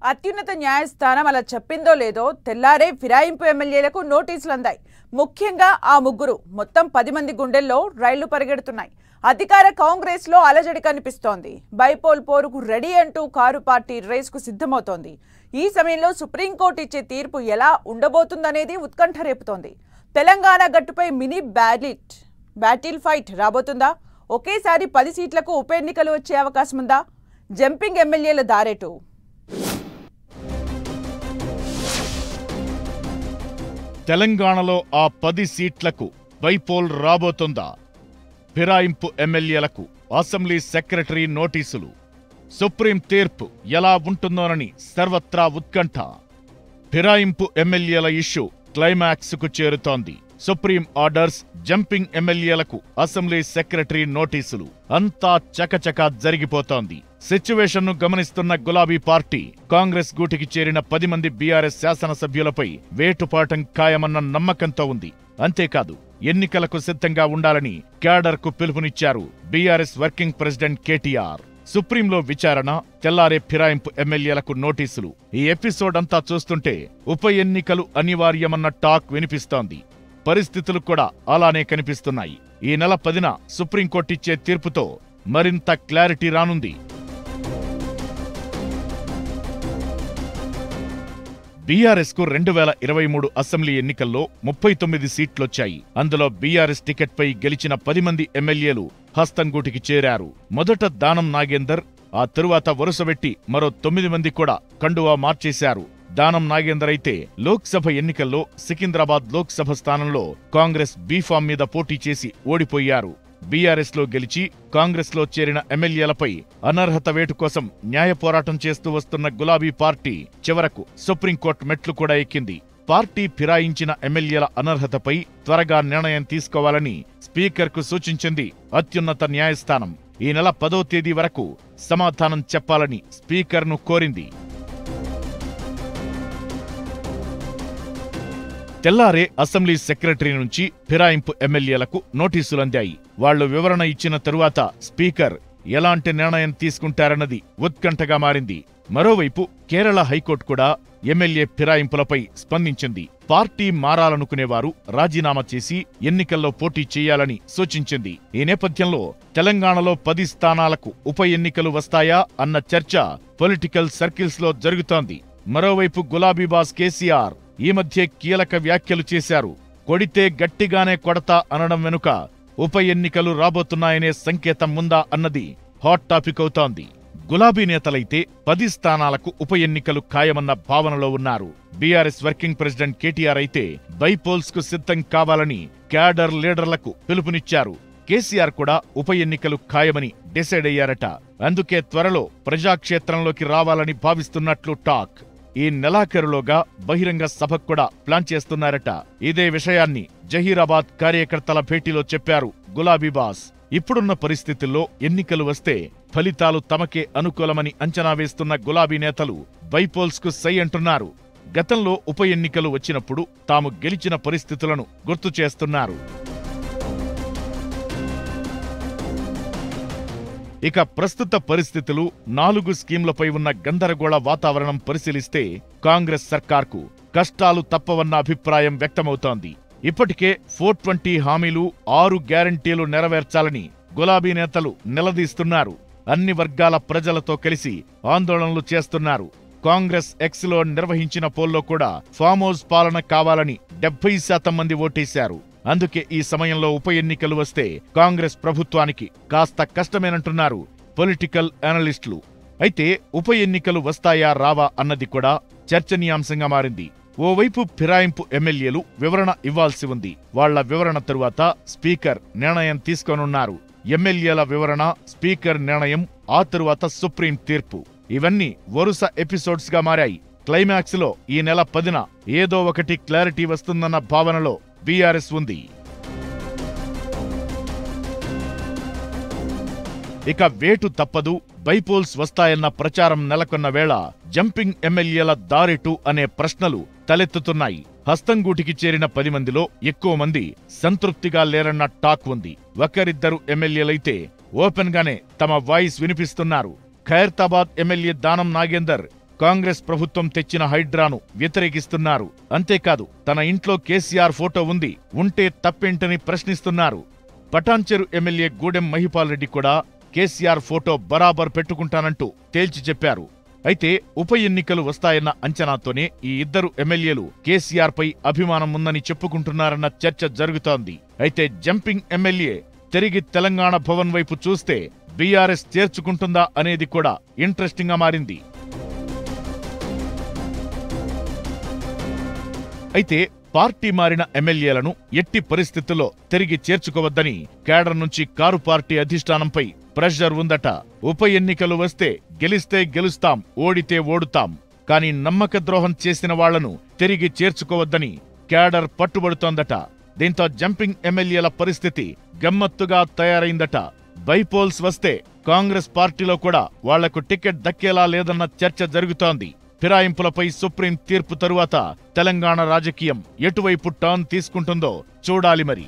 అత్యున్నత న్యాయస్థానం అలా చెప్పిందో లేదో తెల్లారే ఫిరాయింపు ఎమ్మెల్యేలకు నోటీసులు అందాయి. ముఖ్యంగా ఆ ముగ్గురు మొత్తం 10 మంది గుండెల్లో రైళ్లు పరిగెడుతున్నాయి. అధికార కాంగ్రెస్ లో అలజడి కనిపిస్తోంది. బైపోల్ పోరుకు రెడీ అంటూ కారు పార్టీ రేస్ కు సిద్ధమవుతోంది. ఈ సమయంలో సుప్రీంకోర్టు ఇచ్చే తీర్పు ఎలా ఉండబోతుందనేది ఉత్కంఠ రేపుతోంది. తెలంగాణ గట్టుపై మినీ బ్యాటిల్ ఫైట్ రాబోతుందా? ఒకేసారి 10 సీట్లకు ఉప ఎన్నికలు వచ్చే అవకాశం ఉందా? జంపింగ్ ఎమ్మెల్యేల దారేటు? తెలంగాణలో ఆ 10 సీట్లకు బైపోల్ రాబోతుందా? ఫిరాయింపు ఎమ్మెల్యేలకు అసెంబ్లీ సెక్రటరీ నోటీసులు. సుప్రీం తీర్పు ఎలా ఉంటుందోనని సర్వత్రా ఉత్కంఠ. ఫిరాయింపు ఎమ్మెల్యేల ఇష్యూ క్లైమాక్స్కు చేరుతోంది. సుప్రీం ఆర్డర్స్, జంపింగ్ ఎమ్మెల్యేలకు అసెంబ్లీ సెక్రటరీ నోటీసులు. అంతా చకచకా జరిగిపోతోంది. సిచ్యువేషన్ను గమనిస్తున్న గులాబీ పార్టీ కాంగ్రెస్ గూటికి చేరిన 10 మంది బీఆర్ఎస్ శాసనసభ్యులపై వేటుపాటం ఖాయమన్న నమ్మకంతో ఉంది. అంతేకాదు, ఎన్నికలకు సిద్ధంగా ఉండాలని క్యాడర్కు పిలుపునిచ్చారు బీఆర్ఎస్ వర్కింగ్ ప్రెసిడెంట్ కేటీఆర్. సుప్రీంలో విచారణ, తెల్లారే ఫిరాయింపు ఎమ్మెల్యేలకు నోటీసులు. ఈ ఎపిసోడ్ అంతా చూస్తుంటే ఉప ఎన్నికలు అనివార్యమన్న టాక్ వినిపిస్తోంది. పరిస్థితులు కూడా అలానే కనిపిస్తున్నాయి. ఈ నెల 10న సుప్రీంకోర్టు ఇచ్చే తీర్పుతో మరింత క్లారిటీ రానుంది. బీఆర్ఎస్ కు 2023 అసెంబ్లీ ఎన్నికల్లో 39 సీట్లొచ్చాయి. అందులో బీఆర్ఎస్ టికెట్పై గెలిచిన 10 మంది ఎమ్మెల్యేలు హస్తంగూటికి చేరారు. మొదట దానం నాగేందర్, ఆ తరువాత వరుసబెట్టి మరో 9 మంది కూడా కండువా మార్చేశారు. దానం నాగేందర్ అయితే లోక్సభ ఎన్నికల్లో సికింద్రాబాద్ లోక్సభ స్థానంలో కాంగ్రెస్ బీఫామ్ మీద పోటీ చేసి ఓడిపోయారు. బీఆర్ఎస్ లో గెలిచి కాంగ్రెస్ లో చేరిన ఎమ్మెల్యేలపై అనర్హత వేటు కోసం న్యాయ పోరాటం చేస్తూ వస్తున్న గులాబీ పార్టీ చివరకు సుప్రీంకోర్టు మెట్లు కూడా ఎక్కింది. పార్టీ ఫిరాయించిన ఎమ్మెల్యేల అనర్హతపై త్వరగా నిర్ణయం తీసుకోవాలని స్పీకర్కు సూచించింది అత్యున్నత న్యాయస్థానం. ఈ నెల 10వ తేదీ వరకు సమాధానం చెప్పాలని స్పీకర్ను కోరింది. తెల్లారే అసెంబ్లీ సెక్రటరీ నుంచి ఫిరాయింపు ఎమ్మెల్యేలకు నోటీసులు అందాయి. వాళ్లు వివరణ ఇచ్చిన తరువాత స్పీకర్ ఎలాంటి నిర్ణయం తీసుకుంటారన్నది ఉత్కంఠగా మారింది. మరోవైపు కేరళ హైకోర్టు కూడా ఎమ్మెల్యే ఫిరాయింపులపై స్పందించింది. పార్టీ మారాలనుకునేవారు రాజీనామా చేసి ఎన్నికల్లో పోటీ చేయాలని సూచించింది. ఈ నేపథ్యంలో తెలంగాణలో 10 స్థానాలకు ఉప ఎన్నికలు వస్తాయా అన్న చర్చ పొలిటికల్ సర్కిల్స్ లో జరుగుతోంది. మరోవైపు గులాబీ బాస్ కేసీఆర్ ఈ మధ్య కీలక వ్యాఖ్యలు చేశారు. కొడితే గట్టిగానే కొడతా అనడం వెనుక ఉప ఎన్నికలు రాబోతున్నాయనే సంకేతం ఉందా అన్నది హాట్ టాపిక్ అవుతోంది. గులాబీ నేతలైతే 10 స్థానాలకు ఉప ఎన్నికలు ఖాయమన్న భావనలో ఉన్నారు. బీఆర్ఎస్ వర్కింగ్ ప్రెసిడెంట్ కేటీఆర్ అయితే బైపోల్స్ కు సిద్ధం కావాలని క్యాడర్ లీడర్లకు పిలుపునిచ్చారు. కేసీఆర్ కూడా ఉప ఎన్నికలు ఖాయమని డిసైడ్ అయ్యారట. అందుకే త్వరలో ప్రజాక్షేత్రంలోకి రావాలని భావిస్తున్నట్లు టాక్. ఈ నెలాఖరులోగా బహిరంగ సభకు కూడా ప్లాన్ చేస్తున్నారట. ఇదే విషయాన్ని జహీరాబాద్ కార్యకర్తల భేటీలో చెప్పారు గులాబీ బాస్. ఇప్పుడున్న పరిస్థితుల్లో ఎన్నికలు వస్తే ఫలితాలు తమకే అనుకూలమని అంచనా వేస్తున్న గులాబీ నేతలు బైపోల్స్ కు సై అంటున్నారు. గతంలో ఉప ఎన్నికలు వచ్చినప్పుడు తాము గెలిచిన పరిస్థితులను గుర్తు చేస్తున్నారు. ఇక ప్రస్తుత పరిస్థితులు, 4 స్కీంలపై ఉన్న గందరగోళ వాతావరణం పరిశీలిస్తే కాంగ్రెస్ సర్కార్కు కష్టాలు తప్పవన్న అభిప్రాయం వ్యక్తమవుతోంది. ఇప్పటికే 420 హామీలు, 6 గ్యారంటీలు నెరవేర్చాలని గులాబీ నేతలు నిలదీస్తున్నారు. అన్ని వర్గాల ప్రజలతో కలిసి ఆందోళనలు చేస్తున్నారు. కాంగ్రెస్ ఎక్స్లో నిర్వహించిన పోల్లో కూడా ఫామ్ హౌస్ పాలన కావాలని 70% మంది ఓటేశారు. అందుకే ఈ సమయంలో ఉప ఎన్నికలు వస్తే కాంగ్రెస్ ప్రభుత్వానికి కాస్త కష్టమేనంటున్నారు పొలిటికల్ అనలిస్టులు. అయితే ఉప ఎన్నికలు వస్తాయా రావా అన్నది కూడా చర్చనీయాంశంగా మారింది. ఓవైపు ఫిరాయింపు ఎమ్మెల్యేలు వివరణ ఇవ్వాల్సి ఉంది. వాళ్ల వివరణ తరువాత స్పీకర్ నిర్ణయం తీసుకోనున్నారు. ఎమ్మెల్యేల వివరణ, స్పీకర్ నిర్ణయం, ఆ తరువాత సుప్రీం తీర్పు, ఇవన్నీ వరుస ఎపిసోడ్స్ గా మారాయి. క్లైమాక్స్ లో ఈ నెల 10న ఏదో ఒకటి క్లారిటీ వస్తుందన్న భావనలో బీఆర్ఎస్ ఉంది. ఇక వేటు తప్పదు, బైపోల్స్ వస్తాయన్న ప్రచారం నెలకొన్న వేళ జంపింగ్ ఎమ్మెల్యేల దారెటు అనే ప్రశ్నలు తలెత్తుతున్నాయి. హస్తంగూటికి చేరిన 10 మందిలో ఎక్కువ మంది సంతృప్తిగా లేరన్న టాక్ ఉంది. ఒకరిద్దరు ఎమ్మెల్యేలైతే ఓపెన్ గానే తమ వాయిస్ వినిపిస్తున్నారు. ఖైరతాబాద్ ఎమ్మెల్యే దానం నాగేందర్ కాంగ్రెస్ ప్రభుత్వం తెచ్చిన హైడ్రాను వ్యతిరేకిస్తున్నారు. అంతేకాదు తన ఇంట్లో కేసీఆర్ ఫోటో ఉంది, ఉంటే తప్పేంటని ప్రశ్నిస్తున్నారు. పటాన్చెరు ఎమ్మెల్యే గూడెం మహిపాల్ రెడ్డి కూడా కేసీఆర్ ఫోటో బరాబర్ పెట్టుకుంటానంటూ తేల్చి చెప్పారు. అయితే ఉప ఎన్నికలు వస్తాయన్న అంచనాతోనే ఈ ఇద్దరు ఎమ్మెల్యేలు కేసీఆర్ పై అభిమానం ఉందని చెప్పుకుంటున్నారన్న చర్చ జరుగుతోంది. అయితే జంపింగ్ ఎమ్మెల్యే తిరిగి తెలంగాణ భవన్ వైపు చూస్తే బీఆర్ఎస్ చేర్చుకుంటుందా అనేది కూడా ఇంట్రెస్టింగ్ గా మారింది. అయితే పార్టీ మారిన ఎమ్మెల్యేలను ఎట్టి పరిస్థితుల్లో తిరిగి చేర్చుకోవద్దని కేడర్ నుంచి కారు పార్టీ అధిష్టానంపై ప్రెషర్ ఉందట. ఉప ఎన్నికలు వస్తే గెలిస్తే గెలుస్తాం, ఓడితే ఓడుతాం, కానీ నమ్మక ద్రోహం చేసిన వాళ్లను తిరిగి చేర్చుకోవద్దని కేడర్ పట్టుబడుతోందట. దీంతో జంపింగ్ ఎమ్మెల్యేల పరిస్థితి గమ్మత్తుగా తయారైందట. బైపోల్స్ వస్తే కాంగ్రెస్ పార్టీలో కూడా వాళ్లకు టికెట్ దక్కేలా లేదన్న చర్చ జరుగుతోంది. ఫిరాయింపులపై సుప్రీం తీర్పు తరువాత తెలంగాణ రాజకీయం ఎటువైపు టర్న్ తీసుకుంటుందో చూడాలి మరి.